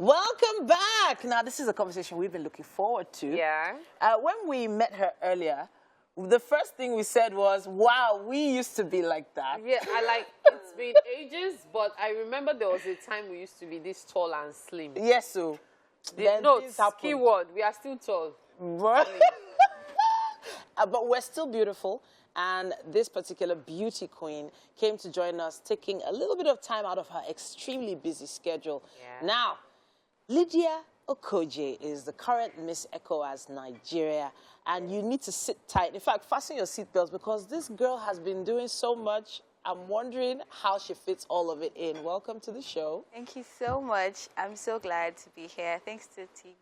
Welcome back. Now, this is a conversation we've been looking forward to. Yeah. When we met her earlier, the first thing we said was, wow, we used to be like that. Yeah, it's been ages, but I remember there was a time we used to be this tall and slim. Yes, so. No, keyword, we are still tall. But we're still beautiful. And this particular beauty queen came to join us, taking a little bit of time out of her extremely busy schedule. Yeah. Now, Lydia Okojie is the current Miss ECOWAS Nigeria, and you need to sit tight. In fact, fasten your seatbelts because this girl has been doing so much. I'm wondering how she fits all of it in. Welcome to the show. Thank you so much. I'm so glad to be here. Thanks to TVC.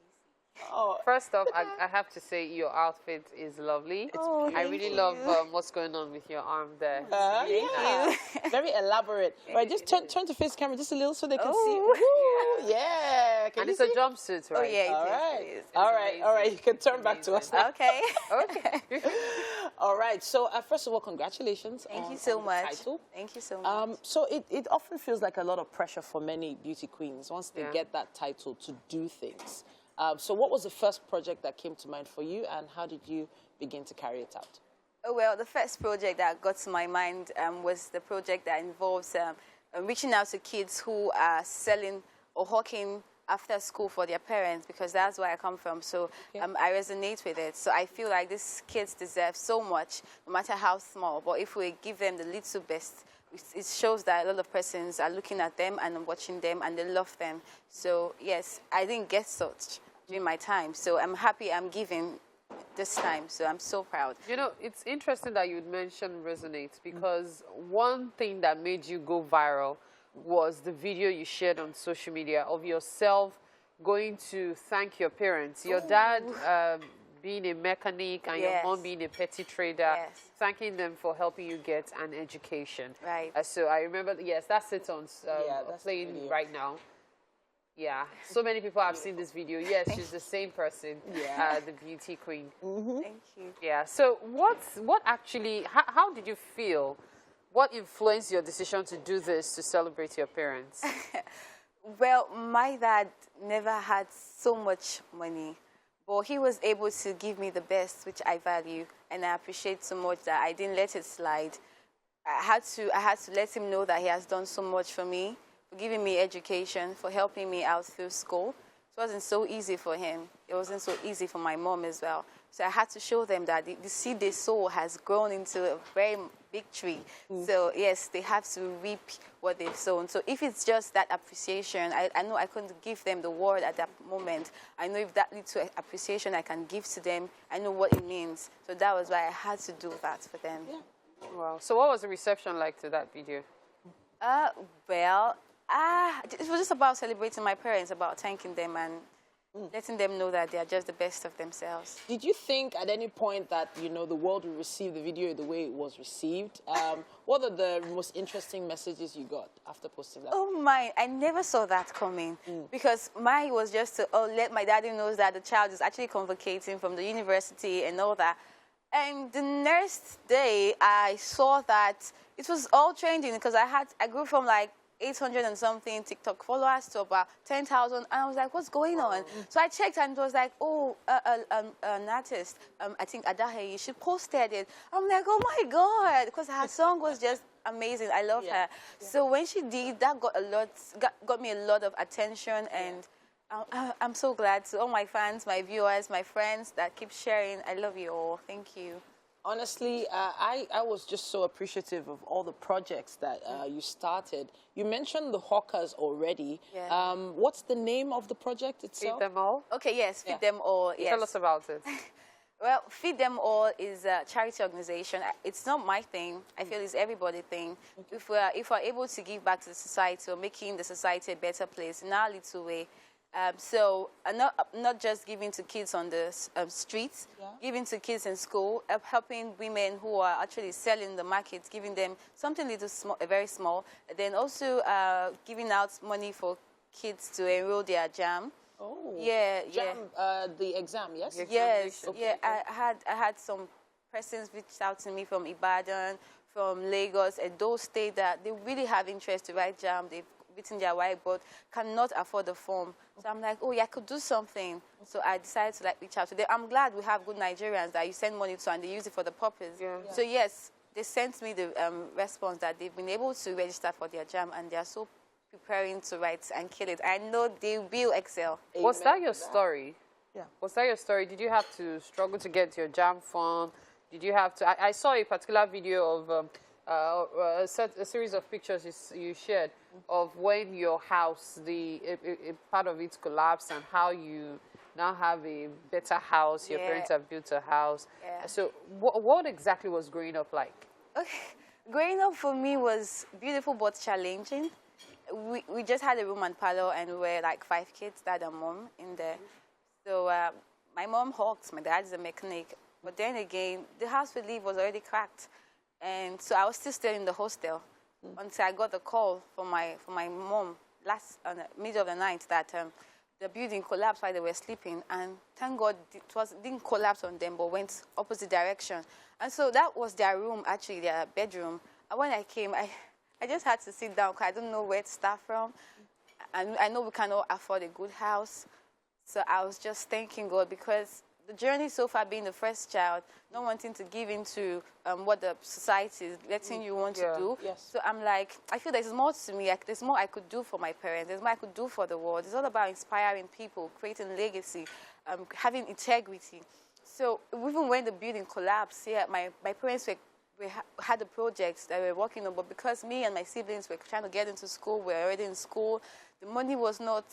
Oh. First off, I have to say your outfit is lovely. I really love what's going on with your arm there. Yeah. Very elaborate. Right, just turn to face camera just a little so they can see. Yeah. And it's a jumpsuit, right? Oh, yeah, it is. All right. You can turn back to us now. Okay. Okay. All right. So, first of all, congratulations. Thank you so much. Title. Thank you so much. So it often feels like a lot of pressure for many beauty queens once they get that title to do things. So what was the first project that came to mind for you, and how did you begin to carry it out? Oh, well, the first project that got to my mind was the project that involves reaching out to kids who are selling or hawking after school for their parents, because that's where I come from. So I resonate with it. So I feel like these kids deserve so much, no matter how small. But if we give them the little best, it shows that a lot of persons are looking at them and watching them, and they love them. So, yes, I didn't get such during my time. So I'm happy I'm giving this time. So I'm so proud. You know, it's interesting that you'd mention resonate, because one thing that made you go viral was the video you shared on social media of yourself going to thank your parents. Your dad being a mechanic and your mom being a petty trader, thanking them for helping you get an education. Right. So I remember, that's it on playing right now. Yeah, so many people have seen this video. Yes, she's the same person, the beauty queen. Thank you. Yeah, so what actually, how did you feel? What influenced your decision to do this, to celebrate your parents? Well, my dad never had so much money, but he was able to give me the best, which I value, and I appreciate so much that I didn't let it slide. I had to let him know that he has done so much for me, for giving me education, for helping me out through school. It wasn't so easy for him. It wasn't so easy for my mom as well. So I had to show them that the seed they sow has grown into a very big tree. So, yes, they have to reap what they've sown. So if it's just that appreciation, I know I couldn't give them the word at that moment. I know if that leads to appreciation I can give to them, I know what it means. So that was why I had to do that for them. Yeah. Wow. So what was the reception like to that video? Well, it was just about celebrating my parents, about thanking them and letting them know that they are just the best of themselves. Did you think at any point that, the world would receive the video the way it was received? What are the most interesting messages you got after posting that? Oh, my, I never saw that coming because mine was just to let my daddy know that the child is actually convocating from the university and all that. And the next day, I saw that it was all trending because I grew from like 800 and something TikTok followers to about 10,000, and I was like, what's going on? So I checked, and it was like, an artist, I think Adahe, she posted it. I'm like, oh my God, because her song was just amazing. I love her. So when she did, that got me a lot of attention, and I'm so glad. To all my fans, my viewers, my friends that keep sharing, I love you all. Thank you. Honestly, I was just so appreciative of all the projects that you started. You mentioned the hawkers already. Yeah. What's the name of the project itself? Feed Them All? Okay, yes, Feed Them All. Yes. Tell us about it. Well, Feed Them All is a charity organization. It's not my thing. I feel it's everybody's thing. If we're able to give back to the society or making the society a better place in our little way, so not just giving to kids on the streets, giving to kids in school, helping women who are actually selling the markets, giving them something little small, very small, then also giving out money for kids to enroll their JAM. Oh, yeah, JAM, the exam, yes? Yes, okay. I had some persons reached out to me from Ibadan, from Lagos, and those states that they really have interest to write JAM. They've beating their wife, but cannot afford the form. So I'm like, oh yeah, I could do something. So I decided to like reach out to them. I'm glad we have good Nigerians that you send money to and they use it for the purpose. So yes, they sent me the response that they've been able to register for their JAM and they are so preparing to write and kill it. I know they will excel. Was that your story? Yeah. Was that your story? Did you have to struggle to get your JAM fund? Did you have to? I saw a particular video of a series of pictures you shared of when your house, a part of it collapsed, and how you now have a better house. Your parents have built a house. So what exactly was growing up like? Okay. Growing up for me was beautiful but challenging. We just had a room and parlor, and we were like 5 kids, dad and mom in there. So my mom hawks, my dad is a mechanic. But then again, the house we live was already cracked. And so I was still staying in the hostel until I got a call from my mom middle of the night that the building collapsed while they were sleeping. And thank God it didn't collapse on them, but went opposite direction. And so that was their room, actually, their bedroom. And when I came, I just had to sit down because I don't know where to start from. And I know we cannot afford a good house. So I was just thanking God because the journey so far being the first child, not wanting to give into what the society is letting you want to do. So I'm like, I feel there's more to me. There's more I could do for my parents. There's more I could do for the world. It's all about inspiring people, creating legacy, having integrity. So even when the building collapsed, my parents had the projects that we were working on, but because me and my siblings were trying to get into school, we were already in school, the money was not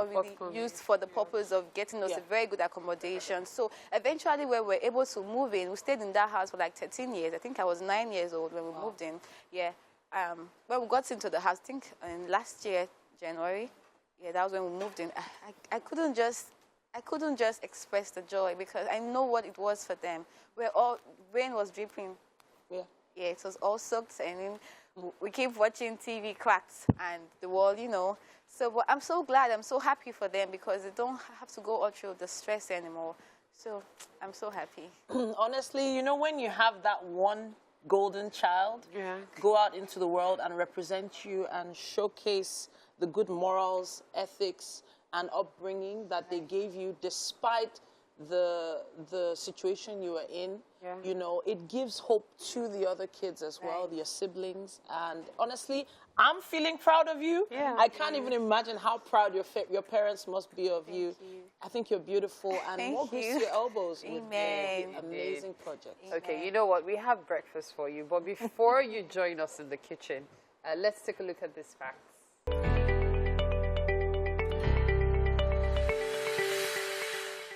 really used for the purpose of getting us a very good accommodation. So eventually when we were able to move in, we stayed in that house for like 13 years. I think I was 9 years old when we moved in. When we got into the house, I think last year, January, that was when we moved in. I couldn't just express the joy because I know what it was for them. Rain was dripping. It was all soaked, and we keep watching TV cracks and the world, So but I'm so glad, I'm so happy for them because they don't have to go all through the stress anymore. So I'm so happy. Honestly, when you have that one golden child go out into the world and represent you and showcase the good morals, ethics, and upbringing that they gave you despite the situation you were in, it gives hope to the other kids as well, your siblings. And honestly, I'm feeling proud of you. I can't even imagine how proud your parents must be of you. I think you're beautiful, and more grease to your elbows with the amazing project. Okay, you know what? We have breakfast for you, but before you join us in the kitchen, let's take a look at this fact.